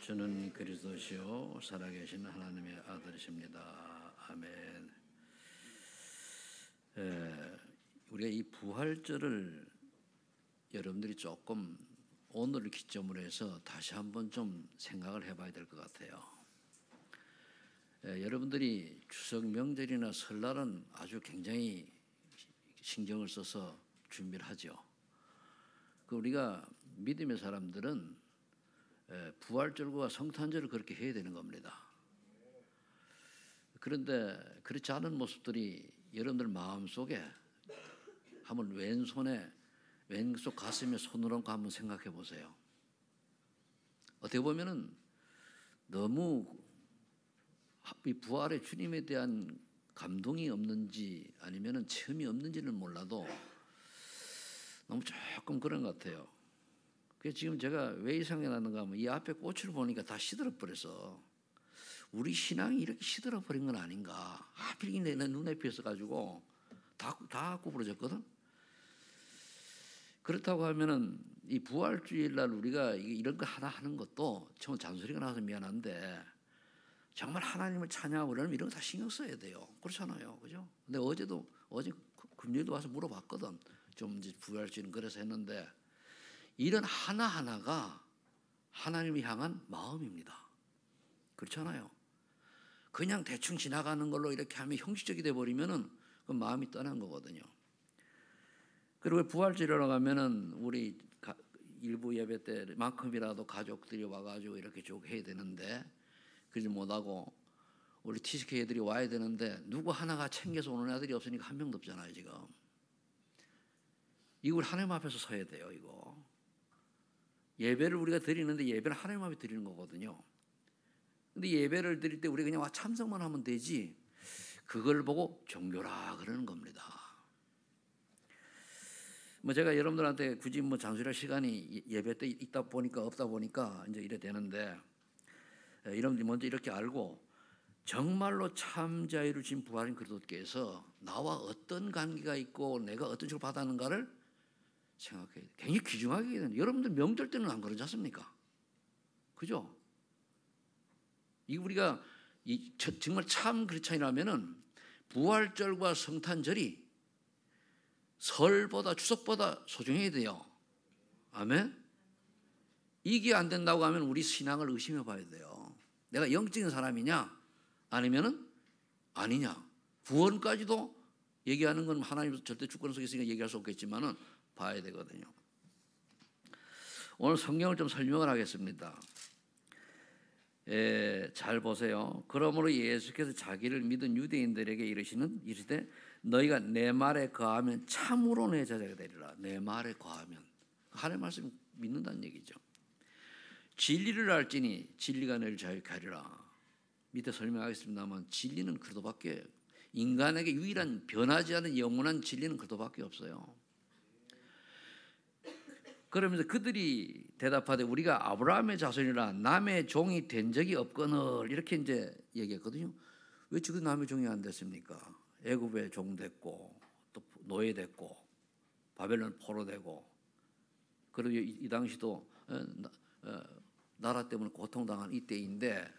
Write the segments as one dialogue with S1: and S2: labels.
S1: 주는 그리스도시요 살아계신 하나님의 아들이십니다. 아멘. 우리가 이 부활절을 여러분들이 조금 오늘을 기점으로 해서 다시 한번 좀 생각을 해봐야 될 것 같아요. 여러분들이 추석 명절이나 설날은 아주 굉장히 신경을 써서 준비를 하죠. 우리가 믿음의 사람들은 부활절과 성탄절을 그렇게 해야 되는 겁니다. 그런데 그렇지 않은 모습들이 여러분들 마음속에 한번 왼쪽 가슴에 손을 얹고 한번 생각해 보세요. 어떻게 보면은 너무 이 부활의 주님에 대한 감동이 없는지 아니면은 체험이 없는지는 몰라도 너무 조금 그런 것 같아요. 그래서 지금 제가 왜 이 생각이 나는가 하면 이 앞에 꽃을 보니까 다 시들어 버려서 우리 신앙이 이렇게 시들어 버린 건 아닌가. 하필 내 눈에 비어서 다 구부러졌거든. 그렇다고 하면은 이 부활주일 날 우리가 이런 거 하나 하는 것도 정말 잔소리가 나서 미안한데 정말 하나님을 찬양하고 그러면 이런 거 다 신경 써야 돼요. 그렇잖아요, 그죠? 근데 어제 금요일도 와서 물어봤거든. 좀 이제 부활주일은 그래서 했는데 이런 하나하나가 하나님을 향한 마음입니다. 그렇잖아요. 그냥 대충 지나가는 걸로 이렇게 하면 형식적이 돼버리면은 그 마음이 떠난 거거든요. 그리고 부활절이라고 하면은 우리 일부 예배 때만큼이라도 가족들이 와가지고 이렇게 쭉 해야 되는데 그러지 못하고 우리 TCK 애들이 와야 되는데 누구 하나가 챙겨서 오는 애들이 없으니까 한 명도 없잖아요 지금. 이걸 하나님 앞에서 서야 돼요 이거. 예배를 우리가 드리는데 예배는 하나님 앞에 드리는 거거든요. 근데 예배를 드릴 때 우리가 그냥 참석만 하면 되지 그걸 보고 종교라 그러는 겁니다. 제가 여러분들한테 굳이 잔소리할 시간이 예배 때 있다 보니까 없다 보니까 이제 이래 되는데 여러분들이 먼저 이렇게 알고 정말로 참 자유를 진 부활인 그리스도께서 나와 어떤 관계가 있고 내가 어떤 식으로 받았는가를 생각해야 돼요. 굉장히 귀중하게 해야 돼요. 여러분들 명절 때는 안 그러지 않습니까? 그죠? 우리가 정말 참 크리스찬이라면은 부활절과 성탄절이 설보다 추석보다 소중해야 돼요. 아멘? 이게 안 된다고 하면 우리 신앙을 의심해 봐야 돼요. 내가 영적인 사람이냐 아니면은 아니냐. 구원까지도 얘기하는 건 하나님 절대 주권 속에 있으니까 얘기할 수 없겠지만은 봐야 되거든요. 오늘 성경을 좀 설명을 하겠습니다. 잘 보세요. 그러므로 예수께서 자기를 믿은 유대인들에게 이르시되 너희가 내 말에 거하면 참으로 내 제자가 되리라. 내 말에 거하면 하나님의 말씀 믿는다는 얘기죠. 진리를 알지니 진리가 너희를 자유케 하리라. 밑에 설명하겠습니다만 진리는 그리스도밖에 인간에게 유일한 변하지 않은 영원한 진리는 그리스도밖에 없어요. 그러면서 그들이 대답하되 우리가 아브라함의 자손이라 남의 종이 된 적이 없거늘 이렇게 이제 얘기했거든요. 왜 지금 남의 종이 안 됐습니까? 애굽의 종 됐고 또 노예 됐고 바벨론 포로되고 그리고 이 당시도 나라 때문에 고통당한 이때인데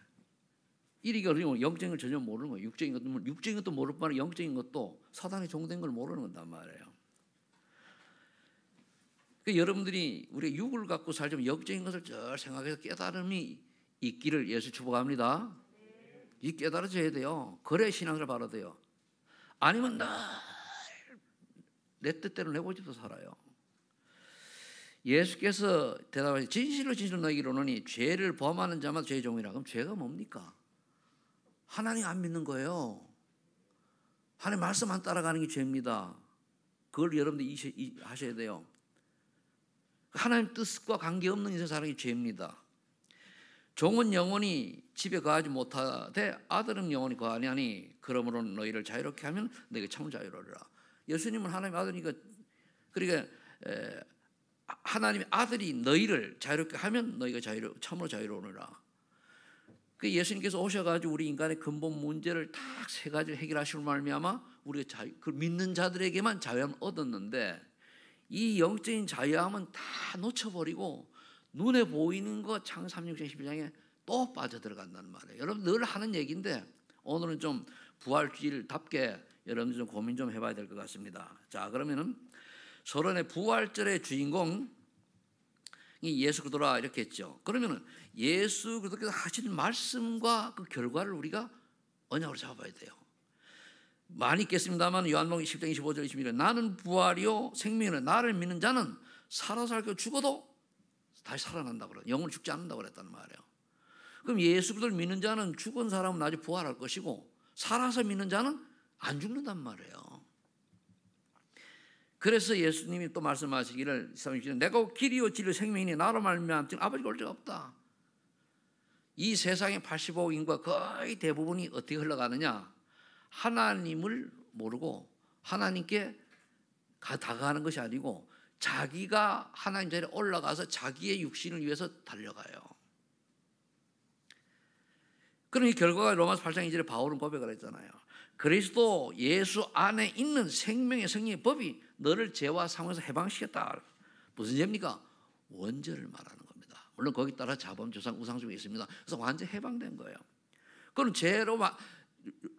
S1: 이리가 영적인 걸 전혀 모르는 거예요. 육적인 것도 모를 뿐 아니라 영적인 것도 사단의 종된 걸 모르는 건단 말이에요. 여러분들이 우리 육을 갖고 살자면 영적인 것을 잘 생각해서 깨달음이 있기를 예수 축복합니다. 이 깨달아져야 돼요. 그래 신앙을 바라야 돼요. 아니면 내 뜻대로 내 고집도 살아요. 예수께서 대답하시되 진실로 너희에게 이르노니 죄를 범하는 자마다 죄의 종이라. 그럼 죄가 뭡니까? 하나님 안 믿는 거예요. 하나님 말씀 안 따라가는 게 죄입니다. 그걸 여러분들이 하셔야 돼요. 하나님 뜻과 관계없는 인생 사는 게 죄입니다. 종은 영원히 집에 거하지 못하되 아들은 영원히 거하냐니 그러므로 너희를 자유롭게 하면 너희가 참을 자유로우리라. 예수님은 하나님의 아들이니까 그러니까 하나님의 아들이 너희를 자유롭게 하면 너희가 참으로 자유로우리라. 예수님께서 오셔가지고 우리 인간의 근본 문제를 딱 세 가지를 해결하시고 말미암아 우리가 그 믿는 자들에게만 자유함을 얻었는데 이 영적인 자유함은 다 놓쳐버리고 눈에 보이는 것 창세기 3장 11장에 또 빠져들어간다는 말이에요. 여러분 늘 하는 얘기인데 오늘은 좀 부활주일답게 여러분들 좀 고민 좀 해봐야 될 것 같습니다. 자, 그러면은 서론의 부활절의 주인공이 예수 그리스도라 이렇게 했죠. 그러면은 예수 그리스도께서 하신 말씀과 그 결과를 우리가 언약으로 잡아야 돼요. 많이 있겠습니다만 요한복음 10장 25절 26절 나는 부활이요 생명이요 나를 믿는 자는 살아서 살고 죽어도 다시 살아난다고 그래요. 영원히 죽지 않는다고 그랬단 말이에요. 그럼 예수 그리스도를 믿는 자는 죽은 사람은 나중에 부활할 것이고 살아서 믿는 자는 안 죽는단 말이에요. 그래서 예수님이 또 말씀하시기를 36절 내가 길이요 진리요 생명이니 나로 말미암아 아버지가 올 자가 없다. 이 세상의 85억 인구가 거의 대부분이 어떻게 흘러가느냐, 하나님을 모르고 하나님께 다가가는 것이 아니고 자기가 하나님 자리에 올라가서 자기의 육신을 위해서 달려가요. 그러니 결과가 로마서 8장 2절에 바울은 고백을 했잖아요. 그리스도 예수 안에 있는 생명의 성령의 법이 너를 죄와 상황에서 해방시켰다. 무슨 죄입니까? 원죄를 말하는 겁니다. 물론 거기 따라 자범, 조상, 우상숭이 있습니다. 그래서 완전 해방된 거예요. 그럼 죄로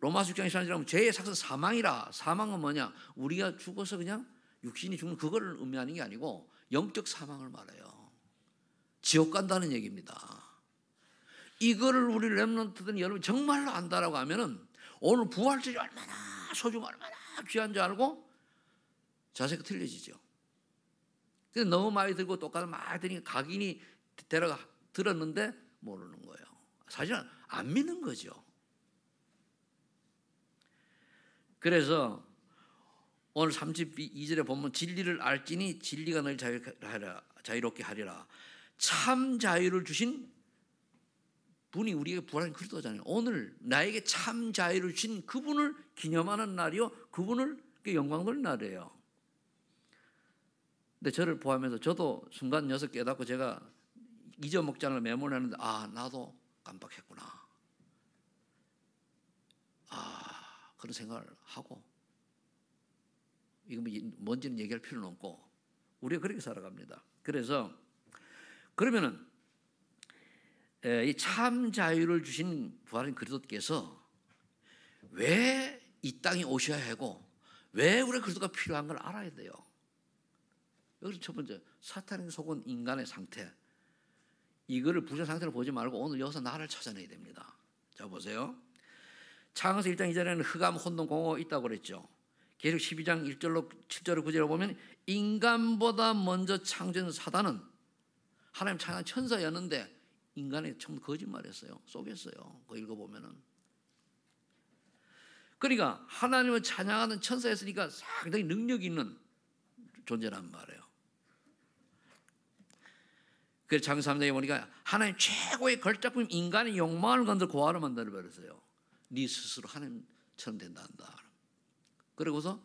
S1: 로마서 6장 23절에 죄의 삭은 사망이라. 사망은 뭐냐? 우리가 죽어서 그냥 육신이 죽는 그거를 의미하는 게 아니고 영적 사망을 말해요. 지옥 간다는 얘기입니다. 이거를 우리 렘넌트들은 여러분 정말로 안다라고 하면은 오늘 부활절이 얼마나 소중하고 얼마나 귀한 줄 알고 자세가 틀려지죠. 근데 너무 많이 들고 똑같은 많이 들으니까 각인이 데려가 들었는데 모르는 거예요. 사실은 안 믿는 거죠. 그래서 오늘 32절에 보면 진리를 알지니 진리가 너를 자유롭게 하리라. 참 자유를 주신 분이 우리에게 부활한 그리스도잖아요. 오늘 나에게 참 자유를 주신 그분을 기념하는 날이요, 그분을 영광 돌리는 날이에요. 근데 저를 포함해서 저도 순간 녀석 깨닫고 제가 잊어먹지 않을 메모를 했는데 나도 깜빡했구나. 그런 생각을 하고 이거 뭔지는 얘기할 필요는 없고 우리가 그렇게 살아갑니다. 그래서 그러면은 이 참 자유를 주신 부활인 그리스도께서 왜 이 땅에 오셔야 하고 왜 우리가 그리스도가 필요한 걸 알아야 돼요. 여기서 첫 번째, 사탄이 속은 인간의 상태, 이거를 부정 상태를 보지 말고 오늘 여기서 나를 찾아내야 됩니다. 자, 보세요. 창세기 1장 2절에는 흑암, 혼돈, 공허가 있다고 그랬죠. 계시록 12장 1절로 7절로 9절에 보면 인간보다 먼저 창조된 사단은 하나님 찬양한 천사였는데 인간이 처음 거짓말했어요. 속였어요. 그거 읽어보면은. 그러니까 하나님을 찬양하는 천사였으니까 상당히 능력 있는 존재란 말이에요. 그래서 창세기 3장에 보니까 하나님 최고의 걸작품 인간의 욕망을 건들 고아를 만들어버렸어요. 네 스스로 하나님처럼 된다 한다. 그러고서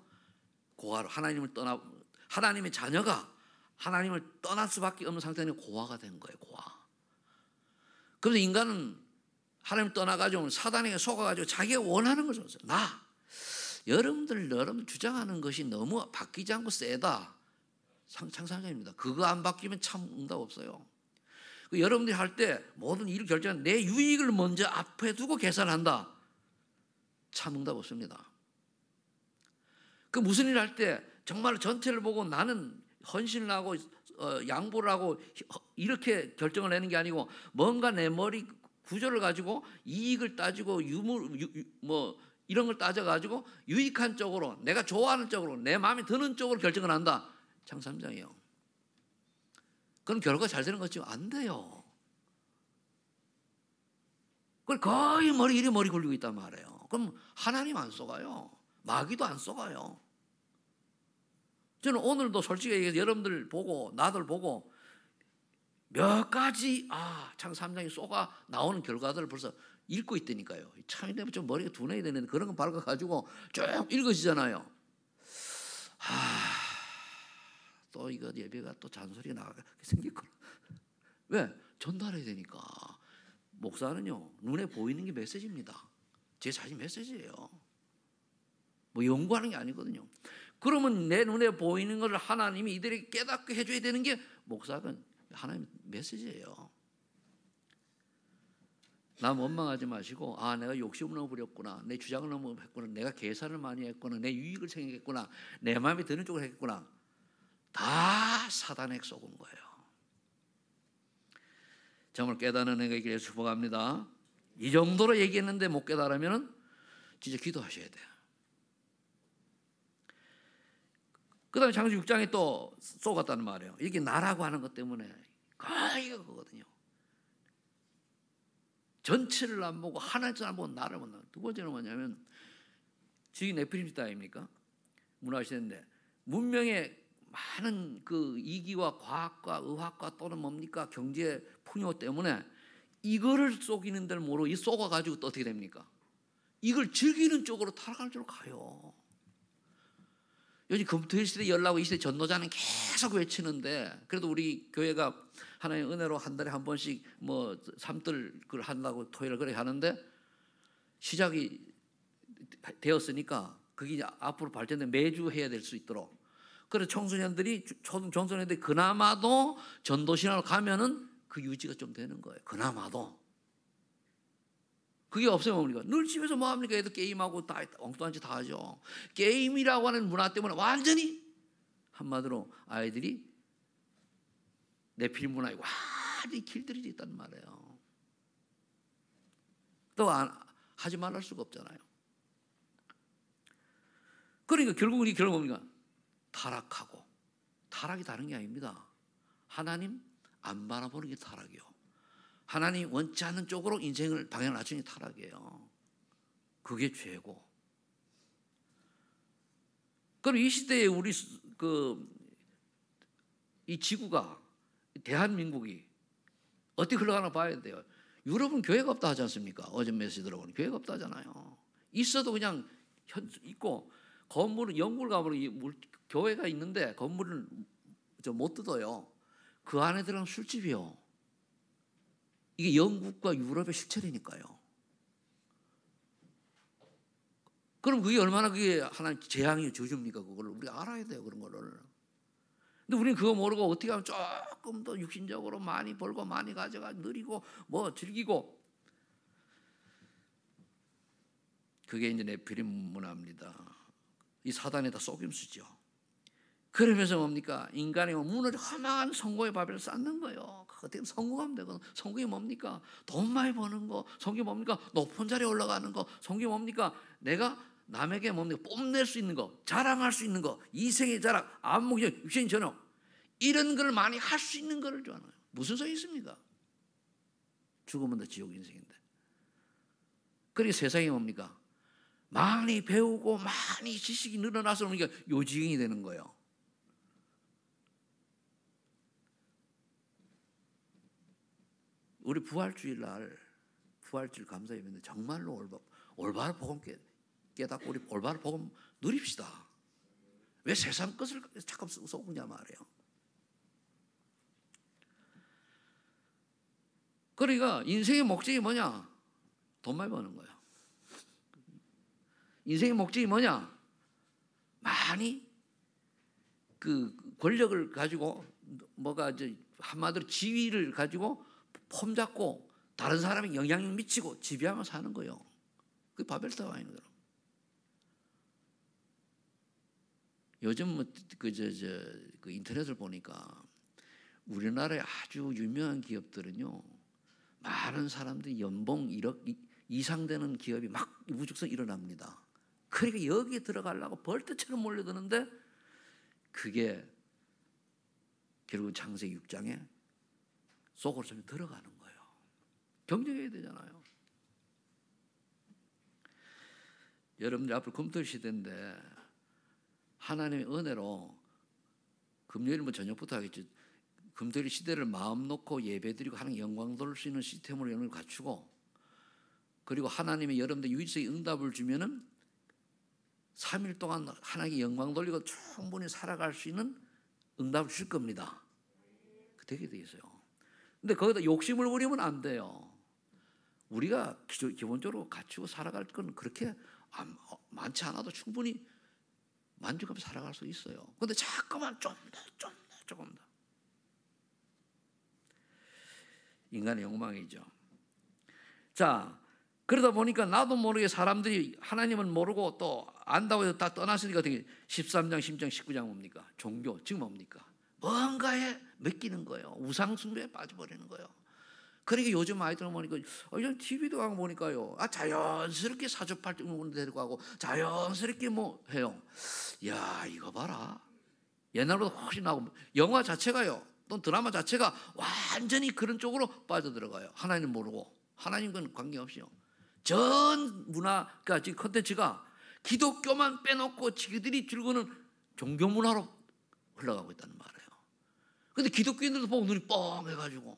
S1: 고아로 하나님의 자녀가 하나님을 떠날 수밖에 없는 상태는 고아가 된 거예요. 고아. 그래서 인간은 하나님 떠나가지고 사단에게 속아가지고 자기가 원하는 것을 줬어요. 여러분들 주장하는 것이 너무 바뀌지 않고 세다. 상상입니다. 그거 안 바뀌면 참 응답 없어요. 여러분들이 할 때 모든 일을 결정하는 내 유익을 먼저 앞에 두고 계산한다. 참 응답 없습니다. 그 무슨 일을 할 때 정말 전체를 보고 나는 헌신을 하고 양보를 하고 이렇게 결정을 내는 게 아니고 뭔가 내 머리 구조를 가지고 이익을 따지고 이런 걸 따져가지고 유익한 쪽으로 내가 좋아하는 쪽으로 내 마음에 드는 쪽으로 결정을 한다. 창세기 3장이에요. 그럼 결과가 잘 되는 거죠? 안 돼요. 그걸 거의 머리 굴리고 있단 말이에요. 그럼 하나님 안 속아요. 마귀도 안 속아요. 저는 오늘도 솔직히 얘기해서 여러분들 보고 나들 보고 몇 가지 창세기 3장이 쏘가 나오는 결과들을 벌써 읽고 있다니까요. 참이 되면 좀 머리가 둔해야 되는데 그런 거 밝아가지고 쭉 읽어지잖아요. 또 이거 예배가 또 잔소리가 나가게 생겼구나. 왜? 전달해야 되니까. 목사는요 눈에 보이는 게 메시지입니다. 제 자신 메시지예요. 뭐 연구하는 게 아니거든요. 그러면 내 눈에 보이는 걸 하나님이 이들에게 깨닫게 해줘야 되는 게 목사가 하나님 메시지예요. 남 원망하지 마시고 내가 욕심을 너무 부렸구나, 내 주장을 너무 했구나, 내가 계산을 많이 했구나, 내 유익을 생각했구나, 내 마음에 드는 쪽으로 했구나. 다 사단에 속은 거예요. 정말 깨닫는 에게 축복합니다. 이 정도로 얘기했는데 못 깨달으면 진짜 기도하셔야 돼요. 그 다음에 창세기 6장에 또 쏘갔다는 말이에요. 이게 나라고 하는 것 때문에 거의 그거거든요. 전체를 안 보고 하나를 안 보고 나를 본다. 두 번째는 뭐냐면 지금 네피림 시대 아닙니까? 문화시대인데 문명의 많은 그 이기와 과학과 의학과 또는 뭡니까 경제 풍요 때문에 이거를 속이는 데를 모르고 이 속아가지고 또 어떻게 됩니까? 이걸 즐기는 쪽으로 타락하는 쪽으로 가요. 요즘 금토일 시대 열나고 이 시대 전도자는 계속 외치는데 그래도 우리 교회가 하나님의 은혜로 한 달에 한 번씩 뭐 삼들 그걸 한다고 토요일 그렇게 하는데 시작이 되었으니까 그게 이제 앞으로 발전돼 매주 해야 될 수 있도록. 그래서 청소년들이 청소년들이 그나마도 전도신학으로 가면은 그 유지가 좀 되는 거예요. 그나마도. 그게 없으면 뭡니까? 늘 집에서 뭐 합니까? 애들 게임하고 다 엉뚱한 짓 다 하죠. 게임이라고 하는 문화 때문에 완전히 한마디로 아이들이 네피림 문화에 완전히 길들여져 있단 말이에요. 또 하지 말할 수가 없잖아요. 그러니까 결국은 이 결론은 뭡니까? 타락하고. 타락이 다른 게 아닙니다. 하나님 안 바라보는 게 타락이요. 하나님 원치 않는 쪽으로 인생을 방향을 맞추는 게 타락이에요. 그게 죄고. 그럼 이 시대에 우리 이 지구가 대한민국이 어떻게 흘러가나 봐야 돼요. 유럽은 교회가 없다 하지 않습니까? 어제 메시지 들어보니 교회가 없다 하잖아요. 있어도 그냥 있고 건물은 영국을 가보면 교회가 있는데 건물을 못 뜯어요. 그 안에 들어가면 술집이요. 이게 영국과 유럽의 실체라니까요. 그럼 그게 얼마나 그게 하나님 재앙이 저주입니까? 그걸 우리가 알아야 돼요. 그런 거를. 근데 우리는 그거 모르고 어떻게 하면 조금 더 육신적으로 많이 벌고 많이 가져가 누리고 뭐 즐기고. 그게 이제 네피림 문화입니다. 이 사단에다 속임수죠. 그러면서 뭡니까? 인간이 무너져 험한 성공의 바벨을 쌓는 거예요. 어떻게 성공하면 되거든. 성공이 뭡니까? 돈 많이 버는 거. 성공이 뭡니까? 높은 자리에 올라가는 거. 성공이 뭡니까? 내가 남에게 뭡니까? 뽐낼 수 있는 거. 자랑할 수 있는 거. 이생의 자랑, 안목적, 육신의 전용. 이런 걸 많이 할 수 있는 거를 좋아하는 거예요. 무슨 소용이 있습니까? 죽으면 더 지옥 인생인데. 그러니까 세상이 뭡니까? 많이 배우고 많이 지식이 늘어나서 그러니까 요지경이 되는 거예요. 우리 부활주일 날 부활주일 감사 예배인데 정말로 올바른 복음 깨닫고 우리 올바른 복음 누립시다. 왜 세상 것을 자꾸 쏘냐 말이에요. 그러니까 인생의 목적이 뭐냐? 돈 많이 버는 거예요. 인생의 목적이 뭐냐? 많이 그 권력을 가지고 뭐가 이제 한마디로 지위를 가지고 폼 잡고 다른 사람이 영향력 미치고 지배하며 사는 거예요. 그게 바벨타워 아닌 거죠. 요즘 그 인터넷을 보니까 우리나라의 아주 유명한 기업들은요, 많은 사람들이 연봉 1억 이상 되는 기업이 막 우죽성 일어납니다. 그러니까 여기에 들어가려고 벌떼처럼 몰려드는데 그게 결국 창세기 6장에 속으로 좀 들어가는 거예요. 경쟁해야 되잖아요. 여러분들 앞으로 금토일 시대인데 하나님의 은혜로 금요일은 저녁부터 하겠지. 금토일 시대를 마음 놓고 예배드리고 하나님 영광 돌릴 수 있는 시스템으로 여러분을 갖추고 그리고 하나님의 여러분들 유일성의 응답을 주면은 3일 동안 하나님께 영광 돌리고 충분히 살아갈 수 있는 응답을 줄 겁니다. 되게 돼 있어요. 근데 거기다 욕심을 부리면 안 돼요. 우리가 기본적으로 갖추고 살아갈 건 그렇게 많지 않아도 충분히 만족하면서 살아갈 수 있어요. 근데 자꾸만 조금 더. 인간의 욕망이죠. 자, 그러다 보니까 나도 모르게 사람들이 하나님은 모르고 또 안다고 해서 다 떠났으니까 어떻게 13장, 10장, 19장 뭡니까? 종교, 지금 뭡니까? 뭔가에 맡기는 거예요. 우상숭배에 빠져버리는 거예요. 그러니까 요즘 아이들은 보니까 요즘 TV도 가고 보니까요, 자연스럽게 사주팔등 데리고 가고 자연스럽게 뭐 해요. 야, 이거 봐라. 옛날보다 훨씬 나고 영화 자체가요, 또 드라마 자체가 완전히 그런 쪽으로 빠져들어가요. 하나님 모르고 하나님과는 관계없이요. 전 문화가 지금 컨텐츠가 기독교만 빼놓고 지들이 즐거는 종교 문화로 흘러가고 있다는 말이에요. 근데 기독교인들도 보고 눈이 뻥 해가지고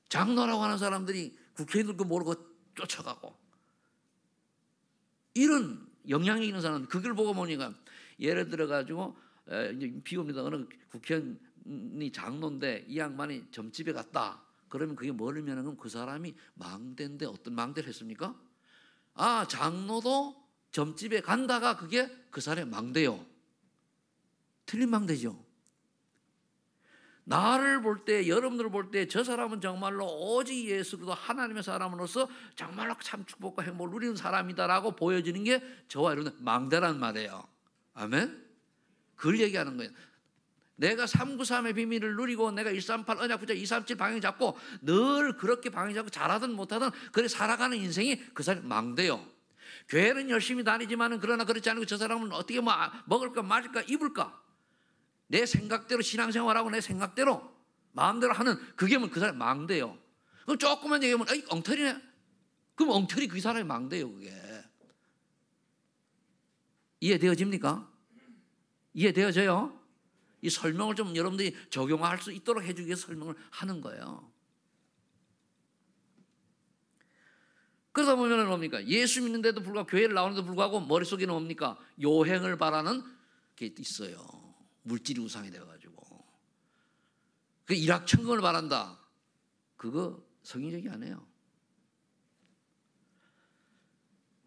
S1: 장로라고 하는 사람들이 국회의원들도 모르고 쫓아가고 이런 영향이 있는 사람은 그걸 보고 보니까 예를 들어 가지고 비옵니다. 어느 국회의원이 장로인데 이 양반이 점집에 갔다. 그러면 그게 뭘 의미하는 그 사람이 망대인데 어떤 망대를 했습니까? 장로도 점집에 간다가 그게 그 사람의 망대요. 틀린 망대죠. 나를 볼 때, 여러분들을 볼 때 저 사람은 정말로 오직 예수 그리스도 하나님의 사람으로서 정말로 참 축복과 행복을 누리는 사람이다라고 보여지는 게 저와 여러분의 망대란 말이에요. 아멘? 그걸 얘기하는 거예요. 내가 393의 비밀을 누리고 내가 138 언약 붙잡고 237 방향 잡고 늘 그렇게 방향 잡고 잘하든 못하든 그렇게 살아가는 인생이 그 사람이 망대요. 교회는 열심히 다니지만 그러나 그렇지 않고 저 사람은 어떻게 먹을까 마실까 입을까 내 생각대로 신앙생활하고 내 생각대로 마음대로 하는 그게 그 사람이 망대요. 그럼 조금만 얘기하면 엉터리네. 그럼 엉터리 그 사람이 망대요. 그게 이해되어집니까? 이해되어져요? 이 설명을 좀 여러분들이 적용할 수 있도록 해주기 위해서 설명을 하는 거예요. 그러다 보면 뭡니까? 예수 믿는데도 불구하고 교회를 나오는데도 불구하고 머릿속에는 뭡니까? 요행을 바라는 게 있어요. 물질이 우상이 되어가지고 그 일확천금을 바란다. 그거 성경적이 아니에요.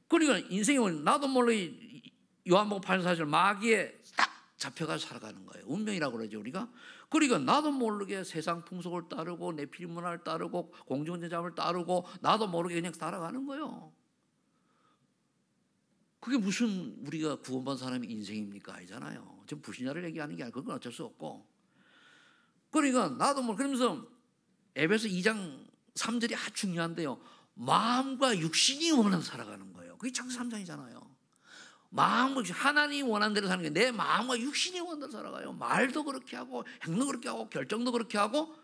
S1: 그러니까 인생이 나도 몰래 요한복음 8절 마귀에 딱 잡혀가서 살아가는 거예요. 운명이라고 그러죠 우리가. 그러니까 나도 모르게 세상 풍속을 따르고 내 필 문화를 따르고 공중전잡을 따르고 나도 모르게 그냥 살아가는 거예요. 그게 무슨 우리가 구원받은 사람의 인생입니까? 아니잖아요. 지금 불신자를 얘기하는 게 아니고 그건 어쩔 수 없고. 그러니까 나도 그러면서 에베소 2장 3절이 아주 중요한데요. 마음과 육신이 원하는 살아가는 거예요. 그게 창세기 3장이잖아요. 마음과 하나님이 원하는 대로 사는 게 내 마음과 육신이 원하는 대로 살아가요. 말도 그렇게 하고 행동도 그렇게 하고 결정도 그렇게 하고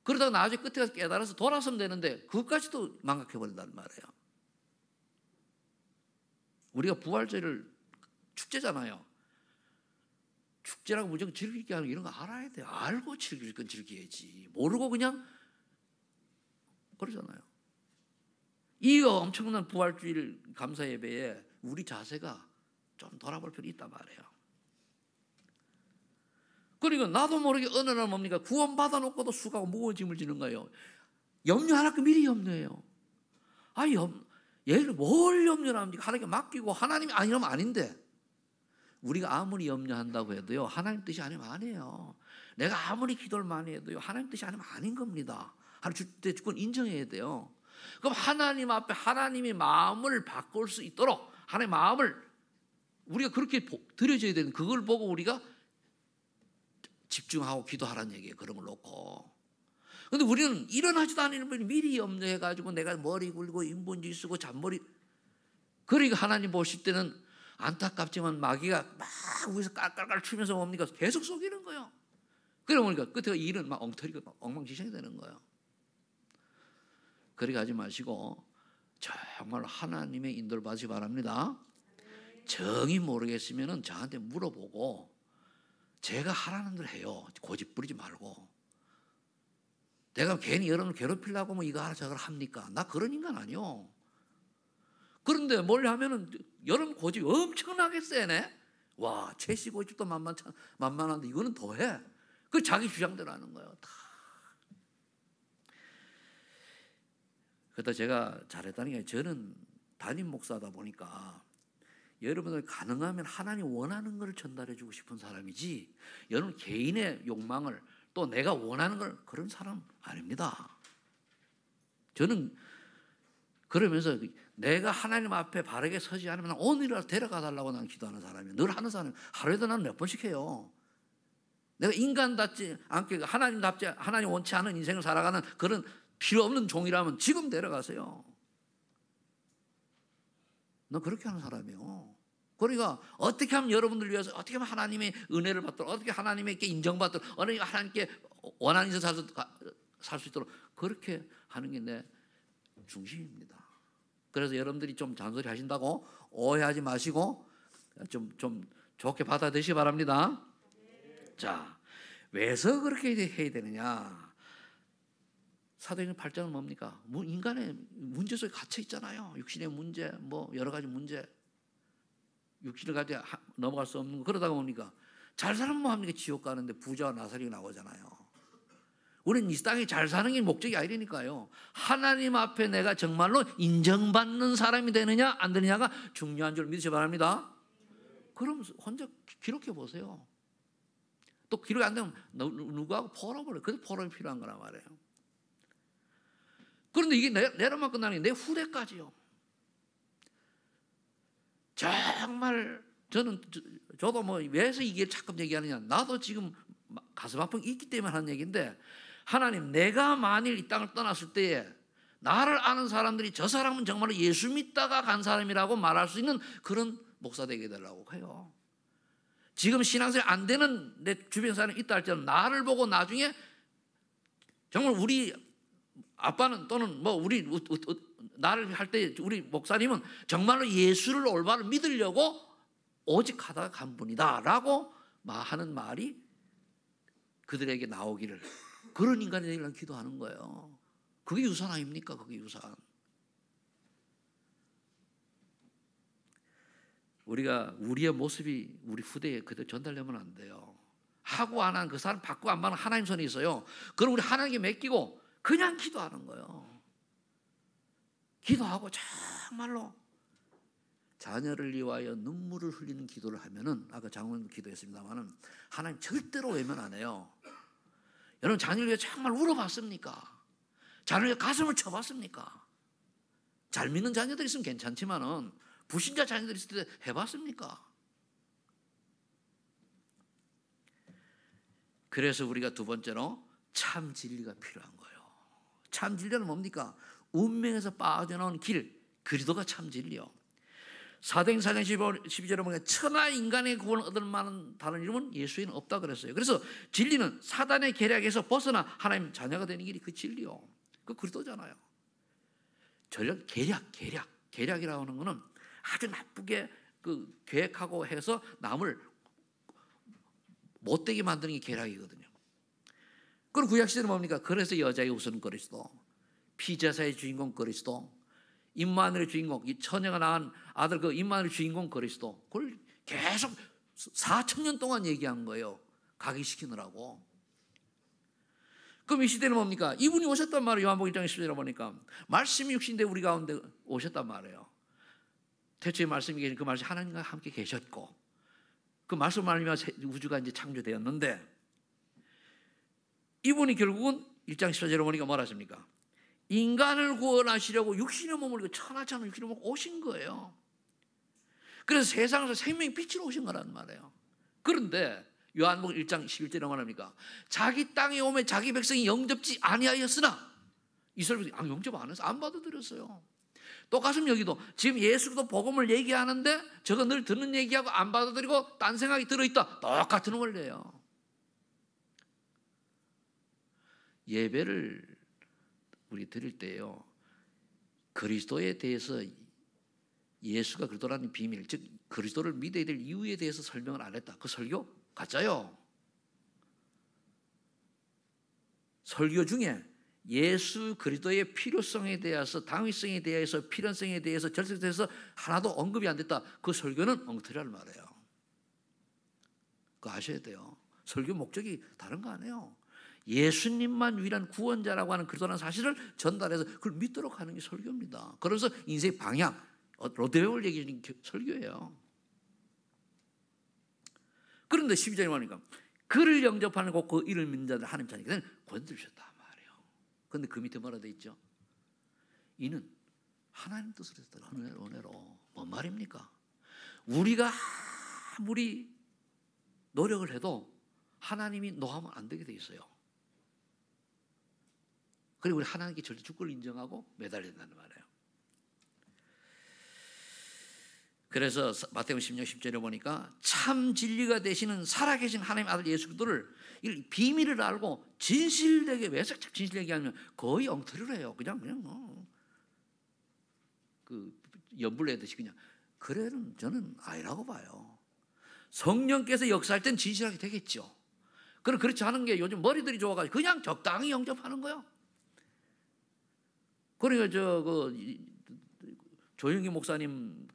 S1: 그러다가 나중에 끝에 가서 깨달아서 돌아서면 되는데 그것까지도 망각해버린단 말이에요. 우리가 부활절을 축제잖아요. 축제라고 무조건 즐기게 하는 이런 거 알아야 돼요. 알고 즐길 건 즐겨야지. 모르고 그냥 그러잖아요. 이 엄청난 부활주일 감사 예배에 우리 자세가 좀 돌아볼 필요 있단 말이에요. 그리고 나도 모르게 어느 날 뭡니까? 구원받아 놓고도 수고하고 무거운 짐을 지는 거예요. 염려 하나도 미리 염려해요. 얘를 뭘 염려를 합니까? 하나님께 맡기고 하나님이 아니라면 아닌데 우리가 아무리 염려한다고 해도요 하나님 뜻이 아니면 아니에요. 내가 아무리 기도를 많이 해도요 하나님 뜻이 아니면 아닌 겁니다. 하나님 주권 인정해야 돼요. 그럼 하나님 앞에 하나님의 마음을 바꿀 수 있도록 하나님의 마음을 우리가 그렇게 드려져야 되는 그걸 보고 우리가 집중하고 기도하라는 얘기예요. 그런 걸 놓고. 근데 우리는 일어나지도 않는 분이 미리 염려해가지고 내가 머리 굴고 인본주의 쓰고 잔머리. 그러니까 하나님 보실 때는 안타깝지만 마귀가 막 위에서 깔깔깔 치면서 뭡니까? 계속 속이는 거예요. 그러니까 끝에 일은 막 엉터리가 막 엉망진창이 되는 거예요. 그렇게 하지 마시고 정말 하나님의 인도를 받으시기 바랍니다. 정이 모르겠으면 저한테 물어보고 제가 하라는 대로 해요. 고집 부리지 말고. 내가 괜히 여러분을 괴롭히려고 뭐 이거 하라 저거 합니까? 나 그런 인간 아니요. 그런데 뭘 하면은 여러분 고집이 엄청나게 세네. 와, 최씨 고집도 만만한데 이거는 더해. 그 자기 주장대로 하는 거예요. 다. 그러다 제가 잘했다는 게 저는 담임 목사다 보니까 여러분들 가능하면 하나님 원하는 걸 전달해 주고 싶은 사람이지 여러분 개인의 욕망을 또 내가 원하는 걸 그런 사람 아닙니다. 저는 그러면서 내가 하나님 앞에 바르게 서지 않으면 오늘이라도 데려가 달라고 나는 기도하는 사람이에요. 늘 하는 사람이에요. 하루에도 나는 몇 번씩 해요. 내가 인간답지 않게 하나님답지 하나님 원치 않은 인생을 살아가는 그런 필요 없는 종이라면 지금 데려가세요. 난 그렇게 하는 사람이에요. 그러니까 어떻게 하면 여러분들 위해서 어떻게 하면 하나님의 은혜를 받도록 어떻게 하나님께 인정받도록 어떻게 하나님께 원하는 인생 살 수 있도록 그렇게 하는 게 내 중심입니다. 그래서 여러분들이 좀 잔소리 하신다고 오해하지 마시고 좀 좋게 받아들이시기 바랍니다. 자, 왜서 그렇게 해야 되느냐? 사도행전 8장은 뭡니까? 인간의 문제 속에 갇혀 있잖아요. 육신의 문제, 뭐 여러 가지 문제. 육신을 가지고 넘어갈 수 없는 거. 그러다가 뭡니까? 잘 살면 뭐 합니까? 지옥 가는데 부자와 나사리가 나오잖아요. 우리는 이 땅에 잘 사는 게 목적이 아니니까요. 하나님 앞에 내가 정말로 인정받는 사람이 되느냐 안 되느냐가 중요한 줄 믿으시기 바랍니다. 그럼 혼자 기록해 보세요. 또 기록이 안 되면 누구하고 포럼을 해요. 그래서 포럼이 필요한 거란 말이에요. 그런데 이게 내려만 끝나는 게 내 후대까지요. 정말 저도 뭐 왜서 이게 자꾸 얘기하느냐. 나도 지금 가슴 아픔이 있기 때문에 하는 얘기인데 하나님 내가 만일 이 땅을 떠났을 때에 나를 아는 사람들이 저 사람은 정말로 예수 믿다가 간 사람이라고 말할 수 있는 그런 목사 되게 해달라고 해요. 지금 신앙생활 안 되는 내 주변 사람이 있다 할지라도 나를 보고 나중에 정말 우리 아빠는 또는 뭐 우리 나를 할 때 우리 목사님은 정말로 예수를 올바로 믿으려고 오직 하다가 간 분이다라고 하는 말이 그들에게 나오기를 그런 인간이 되기를 기도하는 거예요. 그게 유산 아닙니까? 그게 유산. 우리가 우리의 모습이 우리 후대에 그대로 전달되면 안 돼요. 하고 안 한 그 사람 받고 안 받는 하나님 손에 있어요. 그럼 우리 하나님께 맡기고 그냥 기도하는 거예요. 기도하고 정말로 자녀를 위하여 눈물을 흘리는 기도를 하면은 아까 장로님도 기도했습니다만은 하나님 절대로 외면 안 해요. 여러분 자녀를 위해 정말 울어봤습니까? 자녀를 위해 가슴을 쳐봤습니까? 잘 믿는 자녀들 있으면 괜찮지만은 불신자 자녀들 있을 때 해봤습니까? 그래서 우리가 두 번째로 참 진리가 필요한 거예요. 참 진리는 뭡니까? 운명에서 빠져나온 길, 그리스도가 참 진리요. 사도행전 4장 12절에 보면 천하 인간의 구원을 얻을 만한 다른 이름은 예수에는 없다 그랬어요. 그래서 진리는 사단의 계략에서 벗어나 하나님 자녀가 되는 길이 그 진리요. 그 그리스도잖아요. 전략 계략이라고 하는 거는 아주 나쁘게 그 계획하고 해서 남을 못되게 만드는 게 계략이거든요. 그리고 구약 시대는 뭡니까? 그래서 여자의 우선 그리스도, 피제사의 주인공 그리스도, 임마누엘의 주인공, 이 처녀가 낳은 아들 그 임마누엘의 주인공 그리스도, 그걸 계속 4,000년 동안 얘기한 거예요. 각인시키느라고. 그럼 이 시대는 뭡니까? 이분이 오셨단 말이에요. 요한복음 1장 10절에 보니까 말씀이 육신되 우리 가운데 오셨단 말이에요. 태초에 말씀이 계신 그 말씀이 하나님과 함께 계셨고 그 말씀 말미암아 우주가 이제 창조되었는데 이분이 결국은 1장 14절에 보니까 뭐라 하십니까? 인간을 구원하시려고 육신의 몸을 천하처럼 육신의 몸을 오신 거예요. 그래서 세상에서 생명의 빛으로 오신 거란 말이에요. 그런데 요한복음 1장 11절에 말합니까? 자기 땅에 오면 자기 백성이 영접지 아니하였으나 이스라엘 백성이 영접 안 해서 안 받아들였어요. 똑같으면 여기도 지금 예수도 복음을 얘기하는데 저거 늘 듣는 얘기하고 안 받아들이고 딴 생각이 들어있다. 똑같은 원리예요. 예배를 우리 드릴 때요. 그리스도에 대해서 예수가 그리스도라는 비밀, 즉 그리스도를 믿어야 될 이유에 대해서 설명을 안 했다. 그 설교 가짜요. 설교 중에 예수 그리스도의 필요성에 대해서 당위성에 대해서 필연성에 대해서 절성에 대해서 하나도 언급이 안 됐다. 그 설교는 엉터리란 말이에요. 그거 아셔야 돼요. 설교 목적이 다른 거 아니에요. 예수님만 유일한 구원자라고 하는 그리스도라는 사실을 전달해서 그걸 믿도록 하는 게 설교입니다. 그래서 인생의 방향, 로드맵을 얘기해 주는 게 설교예요. 그런데 12절에 말하니까 그를 영접하는 곧 그 이를 믿는 자들 하나님 자녀에게는 권세 주셨다 말이에요. 그런데 그 밑에 뭐라 돼 있죠? 이는 하나님 뜻으로 했다. 은혜로. 뭔 말입니까? 우리가 아무리 노력을 해도 하나님이 노하면 안 되게 돼 있어요. 그리고 우리 하나님께 절대 주권을 인정하고 매달려야 된다는 말이에요. 그래서 마태복음 16, 10절에 보니까 참 진리가 되시는 살아계신 하나님 아들 예수 그리스도를 비밀을 알고 진실되게, 왜 진실되게 하면 거의 엉터리로 해요. 그냥 그 연불내듯이 그냥. 그래는 저는 아니라고 봐요. 성령께서 역사할 땐 진실하게 되겠죠. 그럼 그렇지 않은 게 요즘 머리들이 좋아가지고 그냥 적당히 영접하는 거예요. 그러니까 조영기 목사님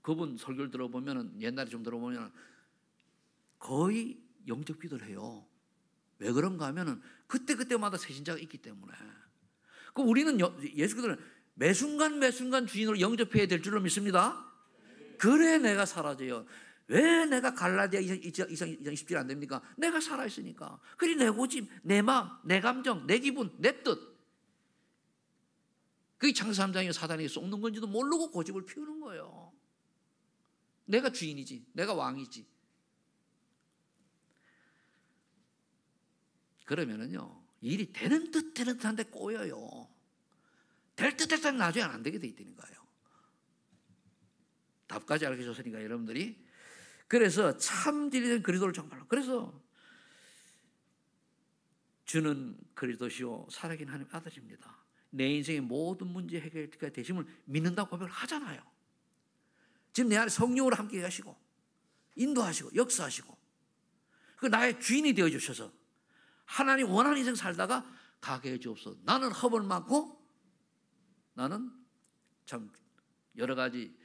S1: 그분 설교를 들어보면은, 옛날에 좀 들어보면 거의 영접 기도를 해요. 왜 그런가 하면은 그때마다 새신자가 있기 때문에. 그럼 우리는 예수 그리스도를 매 순간 주인으로 영접해야 될 줄로 믿습니다. 그래 내가 사라져요. 왜 내가 갈라디아 2장 10절 안 됩니까? 내가 살아있으니까. 그리 내 고집, 내 마음, 내 감정, 내 기분, 내 뜻. 그게 창세기 3장에 사단에게 쏟는 건지도 모르고 고집을 피우는 거예요. 내가 주인이지, 내가 왕이지. 그러면은요, 일이 되는 듯한데 꼬여요. 될 듯한 나중에 안 되게 돼 있다는 거예요. 답까지 알게 줬으니까 여러분들이. 그래서 참 진리된 그리스도를 정말로. 그래서 주는 그리스도시요 살아계신 하나님 아들입니다. 내 인생의 모든 문제 해결가 되심을 믿는다고 고백을 하잖아요. 지금 내 안에 성령으로 함께 하시고 인도하시고 역사하시고 그 나의 주인이 되어 주셔서 하나님 원하는 인생 살다가 가게 해 주옵소서. 나는 허물 많고 나는 참 여러 가지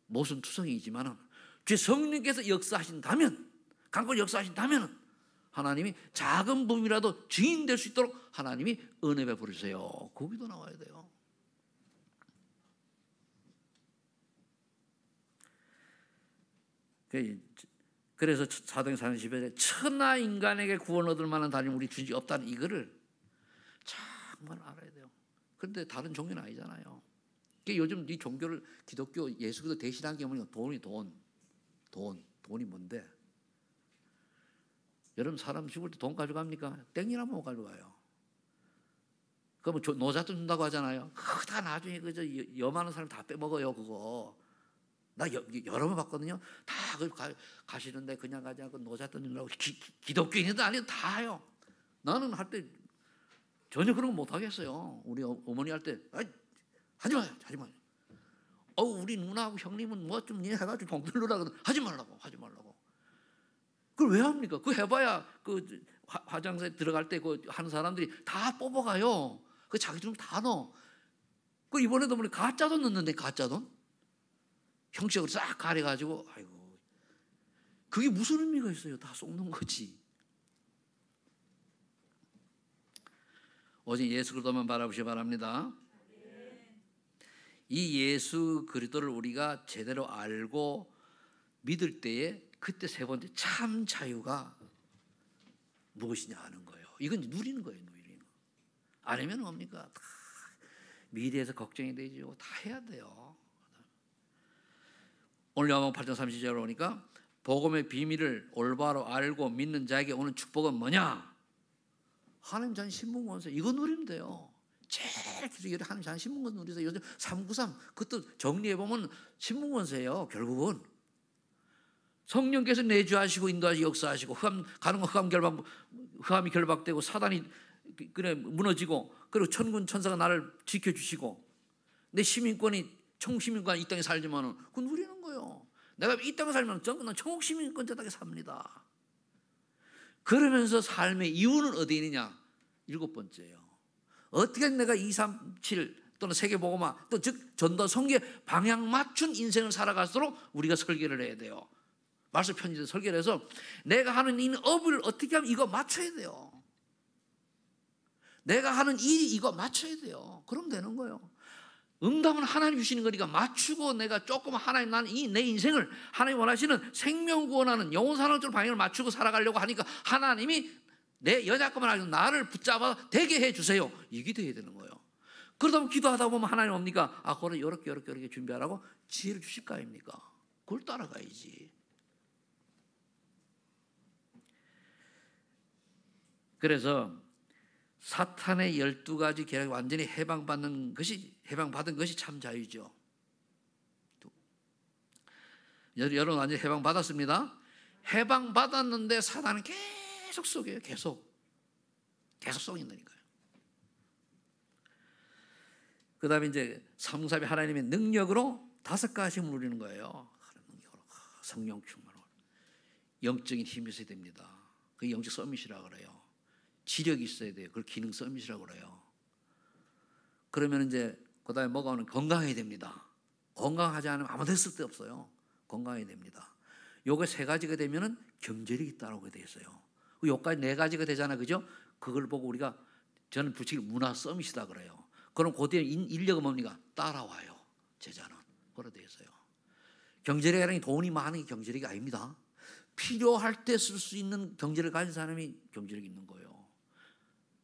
S1: 모순투성이지만 주 성령께서 역사하신다면, 강권 역사하신다면 하나님이 작은 부분이라도 주인 될 수 있도록 하나님이 은혜 베풀으세요. 거기도 나와야 돼요. 그래서 사도행 40에 천하 인간에게 구원 얻을 만한 다른 우리 주인이 없다는 이거를 정말 알아야 돼요. 그런데 다른 종교는 아니잖아요. 요즘 이 종교를 기독교 예수 그리스도 대신한 게 뭐냐? 돈이 뭔데? 여러분 사람 죽을 때 돈 가져갑니까? 땡이나 못 가져가요. 그러면 노잣돈 준다고 하잖아요. 그거 다 나중에 여많은 사람 다 빼먹어요. 그거 나 여러 번 봤거든요. 다 가시는데 그냥 가지 않고 노잣돈 주려고 기독교인도 아니고 다요. 나는 할 때 전혀 그런 거 못 하겠어요. 우리 어머니 할 때 하지 마요. 우리 누나하고 형님은 뭐 좀 해가지고 돈 들으라고 하지 말라고. 그걸 왜 합니까? 그거 해봐야 화장실에 들어갈 때 하는 사람들이 다 뽑아가요. 그 자기 돈 다 넣어. 그 이번에도 보니 가짜 돈 넣는데 가짜 돈 형식으로 싹 가려가지고 아이고 그게 무슨 의미가 있어요? 다 속는 거지. 오직 예수 그리스도만 바라보시기 바랍니다. 이 예수 그리스도를 우리가 제대로 알고 믿을 때에 그때 세 번째 참 자유가 무엇이냐 하는 거예요. 이건 누리는 거예요. 누리는 거. 아니면 뭡니까? 다 미래에서 걱정이 되죠. 다 해야 돼요. 오늘 요한복음 8장 30절에 보니까 복음의 비밀을 올바로 알고 믿는 자에게 오는 축복은 뭐냐? 하나님 자신 신분권세 이거 누리면 돼요. 제일 기술이 하나님 자신 신분권 누리세요. 요즘 393 그것도 정리해보면 신분권세예요. 결국은 성령께서 내주하시고 인도하시고 역사하시고 흑암이 결박되고 사단이 무너지고 그리고 천군 천사가 나를 지켜주시고 내 시민권이 천국 시민권 이 땅에 살지만은 그거 누리는 거예요. 내가 이 땅에 살면 난 천국 시민권자답게 삽니다. 그러면서 삶의 이유는 어디에 있느냐? 7번째예요. 어떻게 내가 2, 3, 7 또는 세계복음화 또 즉 전도 성교에 방향 맞춘 인생을 살아갈수록 우리가 설계를 해야 돼요. 말씀 편지에서 설계를 해서 내가 하는 이 업을 어떻게 하면 이거 맞춰야 돼요. 내가 하는 일이 이거 맞춰야 돼요. 그럼 되는 거예요. 응답은 하나님 주시는 거니까 맞추고 내가 조금 하나님 나는 내 인생을 하나님 원하시는 생명 구원하는 영혼 사랑 쪽으로 방향을 맞추고 살아가려고 하니까 하나님이 내 연약함을 알고 나를 붙잡아 되게 해주세요. 이게 돼야 되는 거예요. 그러다 보면 기도하다 보면 하나님 옵니까? 아, 그래 이렇게 준비하라고 지혜를 주실 거 아닙니까? 그걸 따라가야지. 그래서 사탄의 12가지 계략 완전히 해방받은 것이 참 자유죠. 여러분 완전히 해방받았습니다. 해방받았는데 사탄은 계속 속여요. 계속 속인다니까요. 그 다음에 이제 성삼위 하나님의 능력으로 5가지 누리는 거예요. 성령 충만으로. 영적인 힘이 있어야 됩니다. 그게 영적 서밋이라고 그래요. 지력이 있어야 돼요. 그걸 기능 서밋이라고 그래요. 그러면 이제 그 다음에 뭐가 오는 건강해야 됩니다. 건강하지 않으면 아무도 했을 데 없어요. 건강해야 됩니다. 요게 3가지가 되면은 경제력이 따라오게 돼 있어요. 요까지 4가지가 되잖아요. 그죠? 그걸 보고 우리가 저는 부칙 문화 서밋이다 그래요. 그럼 그때 인력은 뭡니까? 따라와요. 제자는. 그래 돼 있어요. 경제력이라는 게 돈이 많은 게 경제력이 아닙니다. 필요할 때 쓸 수 있는 경제를 가진 사람이 경제력이 있는 거예요.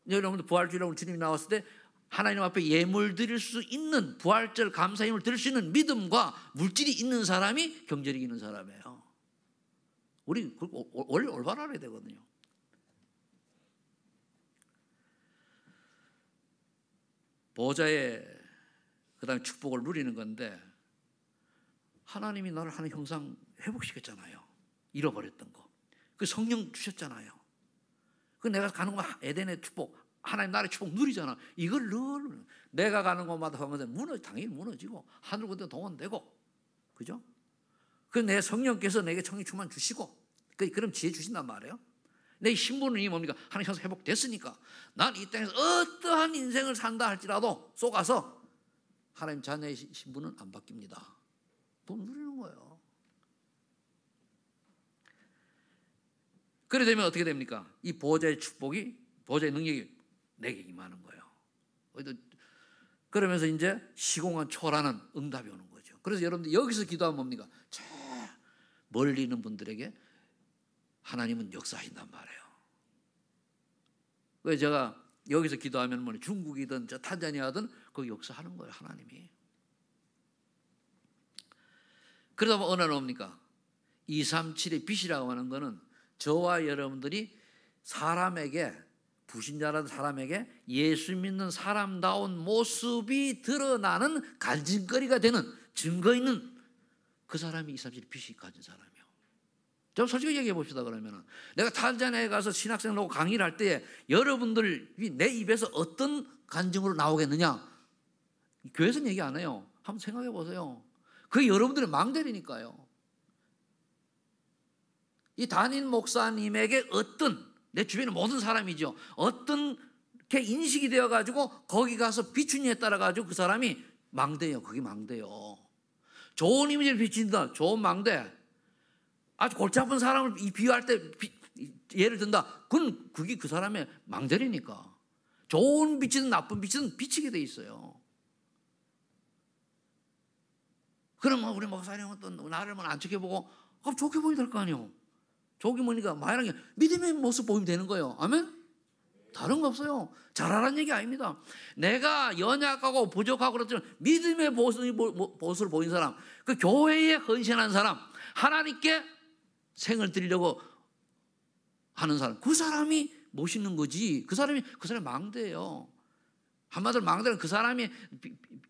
S1: 여러분들 부활주일날 주님이 나왔을 때 하나님 앞에 예물 드릴 수 있는 부활절 감사힘을 드릴 수 있는 믿음과 물질이 있는 사람이 경제력이 있는 사람이에요. 우리 원래 올바로 알아야 되거든요. 보좌의 그다음에 축복을 누리는 건데 하나님이 나를 하는 형상 회복시켰잖아요. 잃어버렸던 거. 그 성령 주셨잖아요. 그 내가 가는 거 에덴의 축복, 하나님 나라의 축복 누리잖아. 이걸 늘 내가 가는 곳마다 하면 당연히 무너지고 하늘 군대 동원되고, 그죠? 그 내 성령께서 내게 성령 충만 주시고, 그럼 지혜 주신단 말이에요. 내 신분이 뭡니까? 하나님 형상 회복됐으니까 난 이 땅에서 어떠한 인생을 산다 할지라도 쏘가서 하나님 자녀의 신분은 안 바뀝니다. 돈 누리는 거예요. 그래 되면 어떻게 됩니까? 이 보호자의 축복이, 보호자의 능력이 내게 임하는 거예요. 그러면서 이제 시공간 초월하는 응답이 오는 거죠. 그래서 여러분들 여기서 기도하면 뭡니까? 저 멀리 있는 분들에게 하나님은 역사하신단 말이에요. 그래서 제가 여기서 기도하면 뭐 중국이든 저 탄자니아든 거기 역사하는 거예요, 하나님이. 그러다 보면 어느 날 옵니까? 237의 빛이라고 하는 거는 저와 여러분들이 사람에게, 불신자라는 사람에게 예수 믿는 사람다운 모습이 드러나는 간증거리가 되는, 증거 있는 그 사람이 237의 빛이 가진 사람이에요. 좀 솔직히 얘기해 봅시다. 그러면은 내가 탄자니아에 가서 신학생들하고 강의를 할 때 여러분들이 내 입에서 어떤 간증으로 나오겠느냐? 교회에서는 얘기 안 해요. 한번 생각해 보세요. 그게 여러분들의 망대리니까요. 이 담임 목사님에게 어떤, 내 주변의 모든 사람이죠, 어떤 게 인식이 되어가지고 거기 가서 비추니에 따라가지고 그 사람이 망대예요. 그게 망대요. 좋은 이미지를 비친다. 좋은 망대. 아주 골치 아픈 사람을 비유할 때 예를 든다. 그게 그 사람의 망대리니까. 좋은 빛이든 나쁜 빛이든 비치게 돼 있어요. 그러면 우리 목사님은 또 나를 안 지켜보고 좋게 보이면 될 거 아니에요. 좋게 보니까 마이랑이 믿음의 모습 보이면 되는 거예요. 아멘? 다른 거 없어요. 잘하라는 얘기 아닙니다. 내가 연약하고 부족하고 그렇지만 믿음의 모습을 보인 사람, 그 교회에 헌신한 사람, 하나님께 생을 드리려고 하는 사람, 그 사람이 멋있는 거지. 그 사람이 망대예요. 한마디로 망대는 그 사람이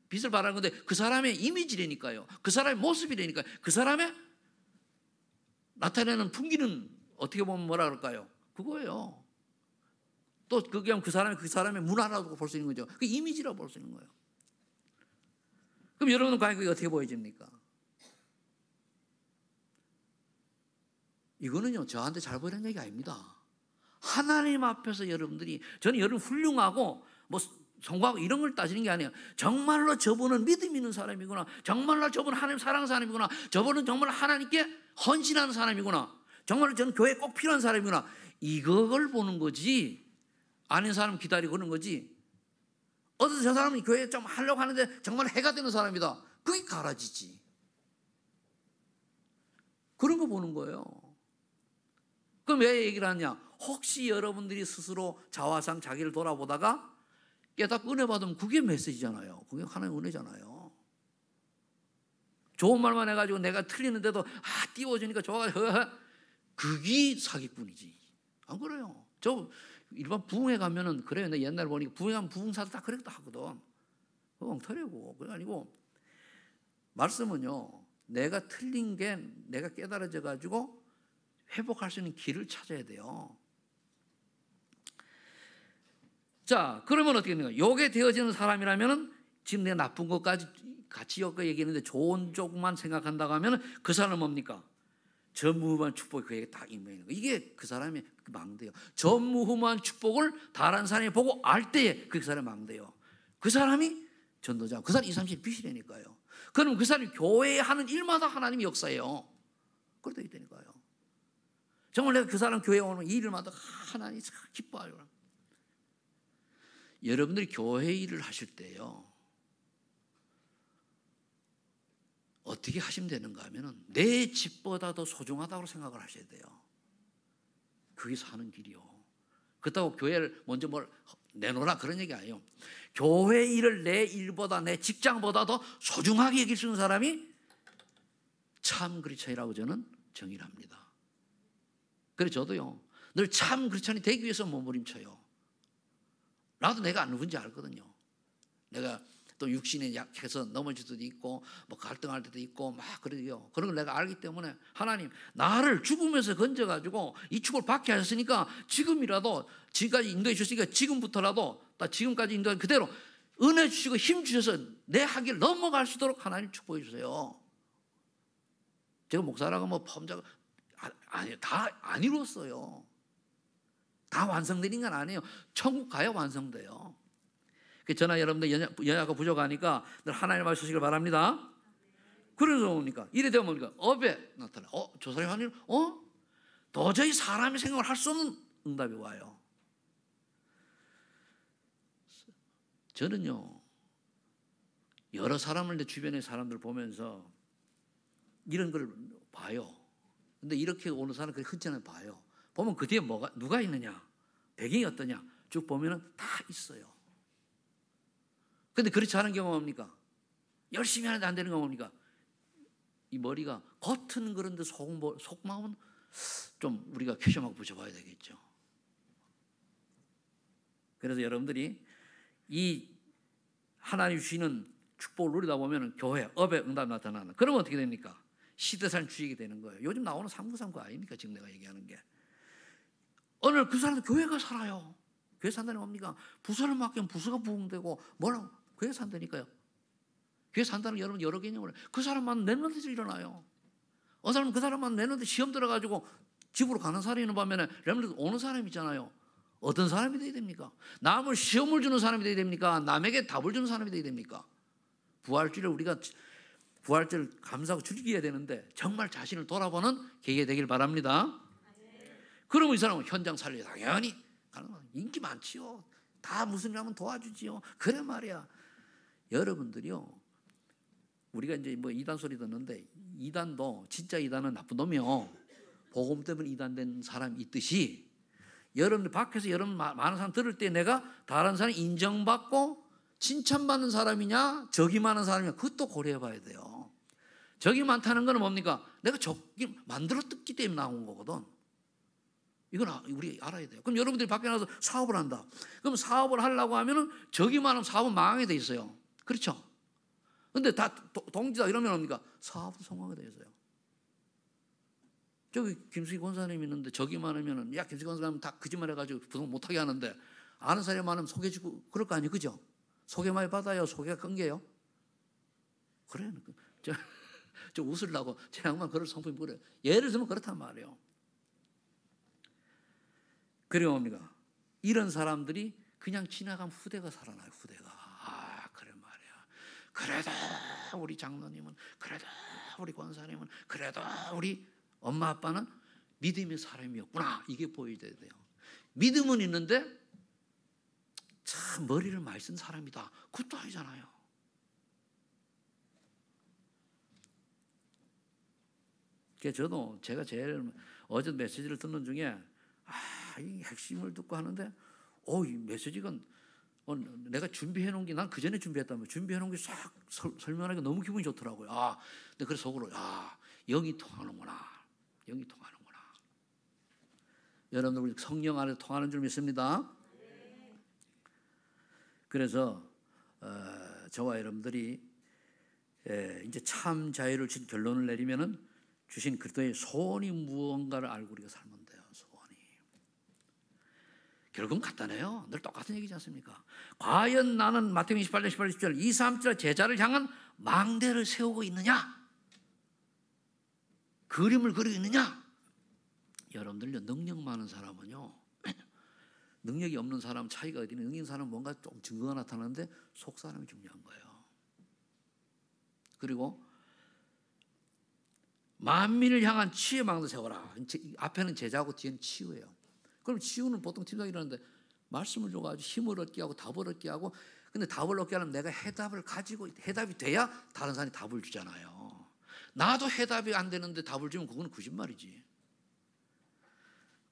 S1: 빛을 발하는 건데 그 사람의 이미지라니까요. 그 사람의 모습이라니까요. 그 사람의 나타내는 풍기는, 어떻게 보면 뭐라 그럴까요? 그거예요. 또 그게 그 사람의 문화라고 볼 수 있는 거죠. 그 이미지라고 볼 수 있는 거예요. 그럼 여러분은 과연 그게 어떻게 보여집니까? 이거는요, 저한테 잘 보이는 얘기 아닙니다. 하나님 앞에서 여러분들이, 저는 여러분 훌륭하고 뭐 성공하고 이런 걸 따지는 게 아니에요. 정말로 저분은 믿음 있는 사람이구나, 정말로 저분은 하나님 사랑하는 사람이구나, 저분은 정말 하나님께 헌신하는 사람이구나, 정말로 저는 교회에 꼭 필요한 사람이구나, 이걸 보는 거지. 아닌 사람 기다리고 그러는 거지. 어디서 저 사람이 교회에 좀 하려고 하는데 정말 해가 되는 사람이다, 그게 갈라지지. 그런 거 보는 거예요. 그럼 왜 얘기를 하냐? 혹시 여러분들이 스스로 자화상 자기를 돌아보다가 깨닫고 은혜 받으면 그게 메시지잖아요. 그게 하나님의 은혜잖아요. 좋은 말만 해가지고 내가 틀리는데도 띄워주니까 좋아가지고 그게 사기꾼이지. 안 그래요? 저 일반 부흥회 가면은 그래요. 내가 옛날에 보니까 부흥회 가면 부흥사도 다 그랬다 하거든. 그거 엉터리고. 그게 아니고 말씀은요. 내가 틀린 게 내가 깨달아져 가지고 회복할 수 있는 길을 찾아야 돼요. 자, 그러면 어떻게 됩니까? 요게 되어지는 사람이라면은 지금 내가 나쁜 것까지 같이 엮어 얘기했는데 좋은 쪽만 생각한다고 하면 그 사람은 뭡니까? 전무후무한 축복이 그에게 딱 임하는 거예요. 이게 그 사람의 망대요. 전무후무한 축복을 다른 사람이 보고 알 때에 그 사람이 망대요. 그 사람이 전도자, 그 사람이 237 빛이라니까요. 그럼 그 사람이 교회에 하는 일마다 하나님이 역사예요. 그렇게 되니까요. 정말 내가 그 사람 교회에 오는 이 일마다 하나님이 참 기뻐해요. 여러분들이 교회 일을 하실 때요. 어떻게 하시면 되는가 하면 내 집보다도 소중하다고 생각을 하셔야 돼요. 그게 사는 길이요. 그렇다고 교회를 먼저 뭘 내놓으라 그런 얘기 아니에요. 교회 일을 내 일보다 내 직장보다도 소중하게 여길 수 있는 사람이 참 그리스도인이라고 저는 정의를 합니다. 그래서 저도요. 늘 참 그리스도인이 되기 위해서 몸부림쳐요. 나도 내가 누군지 알거든요. 내가 또 육신에 약해서 넘어질 때도 있고 뭐 갈등할 때도 있고 막 그래요. 그런 걸 내가 알기 때문에 하나님 나를 죽음에서 건져가지고 이 축을 받게 하셨으니까 지금이라도 지금까지 인도해 주셨으니까 지금부터라도 지금까지 인도한 그대로 은혜 주시고 힘 주셔서 내 하기를 넘어갈 수 있도록 하나님 축복해 주세요. 제가 목사라고 뭐 범자가 아니 다 안 이루었어요. 다 완성되는 건 아니에요. 천국 가야 완성돼요. 저나 여러분들 연약하고 부족하니까 늘 하나님의 말씀 쓰시길 바랍니다. 그래서 뭡니까? 이래 되면 뭡니까? 업에 나타나. 저 사람이 하는 일, 도저히 사람이 생각을 할 수 없는 응답이 와요. 저는요, 여러 사람을 내 주변의 사람들 보면서 이런 걸 봐요. 근데 이렇게 오는 사람 그렇게 흔치 않게 봐요. 보면 그 뒤에 누가 있느냐, 배경이 어떠냐 쭉 보면은 다 있어요. 근데 그렇지 않은 경우가 뭡니까? 열심히 하는데 안 되는 경우가 뭡니까? 이 머리가 겉은 그런데 속마음은 좀 우리가 쾌점하고 붙여봐야 되겠죠. 그래서 여러분들이 이 하나님 주시는 축복을 누리다 보면 교회, 업에 응답 나타나는. 그러면 어떻게 됩니까? 시대산 주의게 되는 거예요. 요즘 나오는 393거 아닙니까? 지금 내가 얘기하는 게. 오늘 그 사람도 교회가 살아요. 교회 산다는 뭡니까? 부서를 맡기면 부서가 부흥되고 뭐라고? 교회 산다니까요. 교회 산다는 게 여러분 여러 개념을 그 사람만 내놓는데서 일어나요. 어느 사람은 그 사람만 내놓는데 시험 들어가지고 집으로 가는 사람이 있는 반면에 여러분들 오는 사람이 있잖아요. 어떤 사람이 돼야 됩니까? 남을 시험을 주는 사람이 돼야 됩니까? 남에게 답을 주는 사람이 돼야 됩니까? 부활주를 우리가 부활절 감사하고 즐겨야 되는데 정말 자신을 돌아보는 계기가 되길 바랍니다. 그러면 이 사람은 현장 살려 당연히 가는 거예요. 인기 많지요. 다 무슨 일 하면 도와주지요. 그래 말이야. 여러분들이요. 우리가 이제 뭐 이단 소리 듣는데 이단도 진짜 이단은 나쁜 놈이요. 복음 때문에 이단된 사람이 있듯이 여러분들 밖에서 여러분 많은 사람 들을 때 내가 다른 사람이 인정받고 칭찬받는 사람이냐 적이 많은 사람이냐 그것도 고려해 봐야 돼요. 적이 많다는 건 뭡니까? 내가 적이 만들어 뜯기 때문에 나온 거거든. 이건 우리 알아야 돼요. 그럼 여러분들이 밖에 나가서 사업을 한다. 그럼 사업을 하려고 하면은 적이 많으면 사업은 망하게 돼 있어요. 그렇죠? 근데 다 동지다 이러면 뭡니까? 사업도 성공하게 돼 있어요. 저기 김수희 권사님 있는데 적이 많으면은 야 김수희 권사님 다 거짓말 해가지고 부동 못하게 하는데 아는 사람이 많으면 소개해주고 그럴 거 아니에요, 그죠? 소개 많이 받아요, 소개가 끊겨요. 그래, 저 웃으려고 제 양반 그럴 성품이 그래. 예를 들면 그렇단 말이에요. 그리고 뭡니까? 이런 사람들이 그냥 지나가면 후대가 살아나요, 후대가. 그래 말이야. 그래도 우리 장로님은, 그래도 우리 권사님은, 그래도 우리 엄마 아빠는 믿음의 사람이었구나. 이게 보여야 돼요. 믿음은 있는데 참 머리를 많이 쓴 사람이다. 그것도 아니잖아요. 그래서 저도 제가 제일 어제 메시지를 듣는 중에 이 핵심을 듣고 하는데 이 메시지가 내가 준비해 놓은 게 난 그 전에 준비했다면 준비해 놓은 게 싹 설명하니까 너무 기분이 좋더라고요. 근데 그래서 속으로 영이 통하는구나. 영이 통하는구나. 여러분들 우리 성령 안에서 통하는 줄 믿습니다. 그래서 저와 여러분들이 이제 참 자유를 주신 결론을 내리면은 주신 그리스도의 소원이 무언가를 알고 우리가 살면 돼요. 소원이. 결국은 간단해요. 늘 똑같은 얘기지 않습니까? 과연 나는 마태복음 28장 18절 17절 2, 3절 제자를 향한 망대를 세우고 있느냐? 그림을 그리고 있느냐? 여러분들요, 능력 많은 사람은요, 능력이 없는 사람 차이가 어디 있는, 능력 있는 사람은 뭔가 좀 증거가 나타나는데 속 사람이 중요한 거예요. 그리고 만민을 향한 치유의 망대 세워라. 앞에는 제자고 뒤에는 치유예요. 그럼 치유는 보통 팀장이 이러는데 말씀을 줘가지고 힘을 얻게 하고 답을 얻게 하고, 근데 답을 얻게 하려면 내가 해답을 가지고 해답이 돼야 다른 사람이 답을 주잖아요. 나도 해답이 안 되는데 답을 주면 그건 거짓말이지.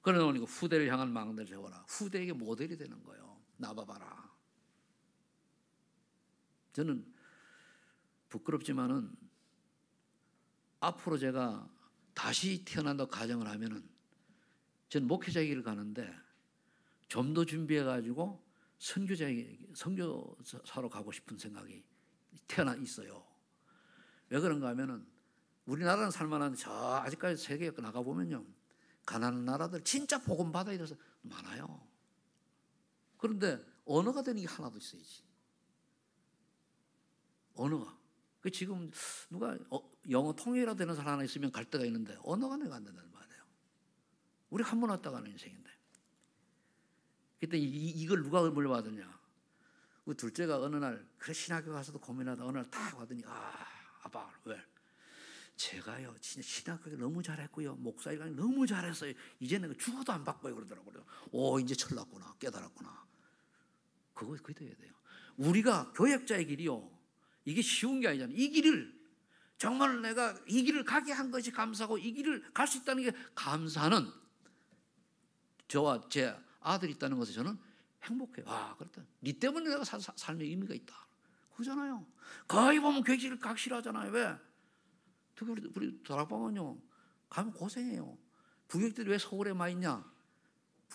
S1: 그러니까 후대를 향한 망대를 세워라. 후대에게 모델이 되는 거예요. 나봐봐라. 저는 부끄럽지만은 앞으로 제가 다시 태어난다고 가정을 하면은 저는 목회자 길을 가는데 좀 더 준비해가지고 선교사로 가고 싶은 생각이 태어나 있어요. 왜 그런가 하면은 우리나라는 살만한 저 아직까지 세계에 나가 보면요, 가난한 나라들 진짜 복음 받아야 돼서 많아요. 그런데 언어가 되는 게 하나도 있어야지. 언어가. 그 지금 누가 영어 통일이라 되는 사람 하나 있으면 갈 데가 있는데 언어가 내가 안 된다는 말이에요. 우리 한 번 왔다 가는 인생인데. 그때 이걸 누가 물려받았냐? 우리 둘째가 어느 날 그래 신학교 가서도 고민하다 어느 날 딱 와더니 아빠 왜? 제가요 진짜 신학교 너무 잘했고요, 목사일가 너무 잘했어요. 이제 내가 죽어도 안 바꿔요 그러더라고요. 이제 철났구나, 깨달았구나. 그거 돼야 돼요. 우리가 교역자의 길이요, 이게 쉬운 게 아니잖아요. 이 길을 정말 내가 이 길을 가게 한 것이 감사하고 이 길을 갈 수 있다는 게 감사는 저와 제 아들이 있다는 것에 저는 행복해요. 그렇다. 네 때문에 내가 삶의 의미가 있다. 그러잖아요. 거기 보면 교육을 가기 싫어하잖아요. 왜? 특히 우리 다락방은요, 가면 고생해요. 부교육들이 왜 서울에 많이 있냐?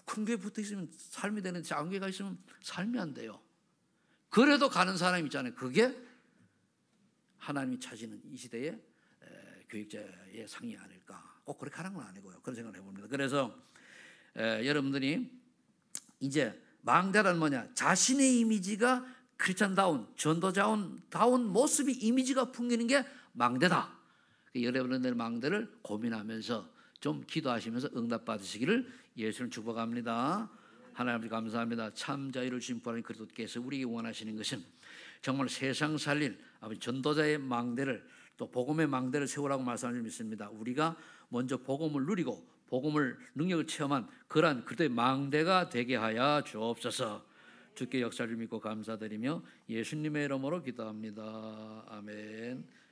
S1: 큰 교회 붙어 있으면 삶이 되는데 작은 교회가 있으면 삶이 안 돼요. 그래도 가는 사람이 있잖아요. 그게 하나님이 찾는 이 시대의 교육자의 상이 아닐까. 꼭 그렇게 하는 건 아니고요. 그런 생각을 해봅니다. 그래서 여러분들이 이제 망대란 뭐냐? 자신의 이미지가 크리스찬다운, 전도자다운 모습이 이미지가 풍기는 게 망대다. 여러분들 망대를 고민하면서 좀 기도하시면서 응답 받으시기를 예수를 축복합니다. 하나님 감사합니다. 참 자유를 주신 부활한 그리스도께서 우리에게 원하시는 것은 정말 세상 살릴 전도자의 망대를, 또 복음의 망대를 세우라고 말씀을 믿습니다. 우리가 먼저 복음을 누리고 복음을 능력을 체험한 그러한 그들의 망대가 되게 하여 주옵소서. 주께 역사를 믿고 감사드리며 예수님의 이름으로 기도합니다. 아멘.